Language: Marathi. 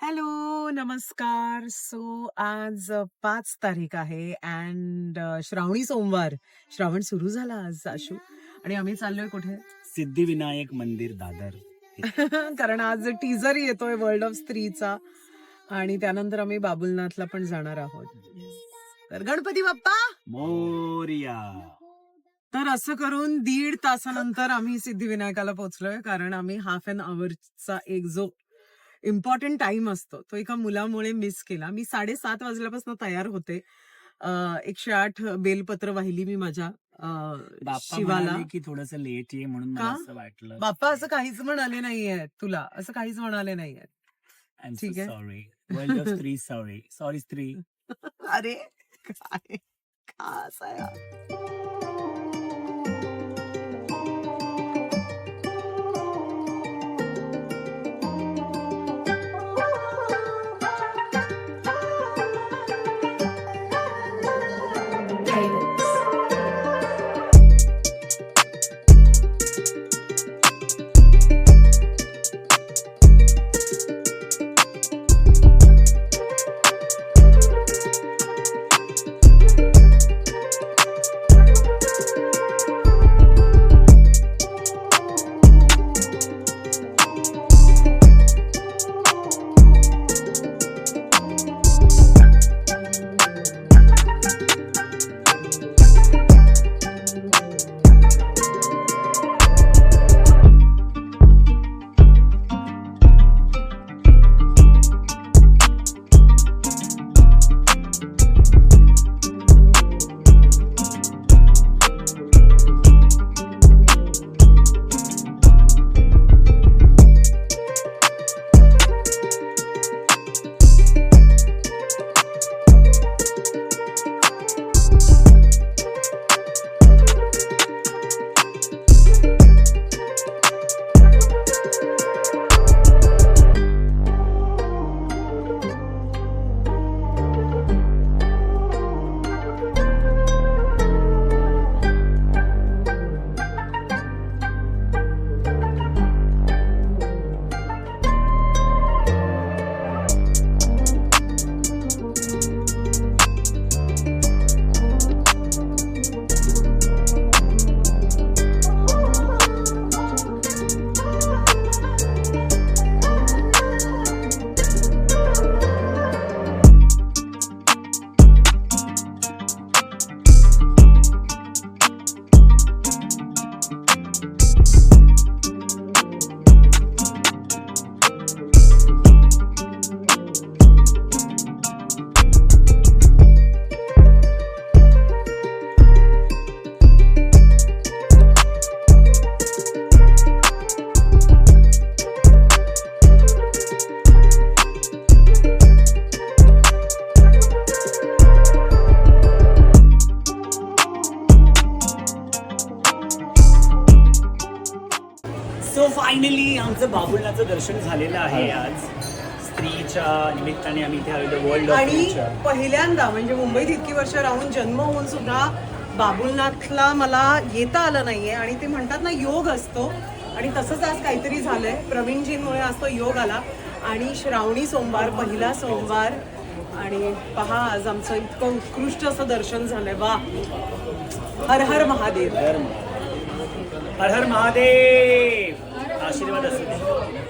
हॅलो, नमस्कार. आज 5 तारीख आहे अँड श्रावणी सोमवार. श्रावण सुरू झाला आज आशू आणि आम्ही चाललोय कुठे? सिद्धिविनायक मंदिर दादर. कारण आज टीजर येतोय वर्ल्ड ऑफ स्त्रीचा आणि त्यानंतर आम्ही बाबुलनाथला पण जाणार आहोत. तर गणपती बाप्पा मोरया. तर असं करून 1.5 तासानंतर आम्ही सिद्धिविनायकाला पोहोचलोय, कारण आम्ही हाफ एन आवरचा एक जो इम्पॉर्टंट टाइम असतो तो एका मुलामुळे मिस केला. मी 7:30 वाजल्यापासून तयार होते. 108 बेलपत्र वाहिली मी माझ्या बाप्पा शिवाला. म्हणाले की थोडस लेट ये म्हणून मला का? असं वाटलं. बाप्पा असं काहीच म्हणाले नाहीये तुला, असं काहीच म्हणाले नाहीये. आय एम सो ठीक आहे. सॉरी. वर्ल्ड ऑफ स्त्री सॉरी. सॉरी स्त्री. अरे काय का असं आहे यार? सो फायनली आमचं बाबुलनाथचं दर्शन झालेलं आहे आज. स्त्रीच्या निमित्ताने आम्ही इथे आलेलो वर्ल्ड ऑफ आणि स्त्रीच्या. पहिल्यांदा म्हणजे मुंबईत इतकी वर्ष राहून जन्म होऊन सुद्धा बाबुलनाथला मला येता आलं नाहीये. आणि ते म्हणतात ना, योग असतो आणि तसंच आज काहीतरी झालंय. प्रवीणजींमुळे आज तो योग आला आणि श्रावणी सोमवार, पहिला सोमवार. आणि पहा, आज आमचं इतकं उत्कृष्ट असं दर्शन झालंय. वा, हर हर महादेव. हर हर महादेव. आशीर्वाद असू दे.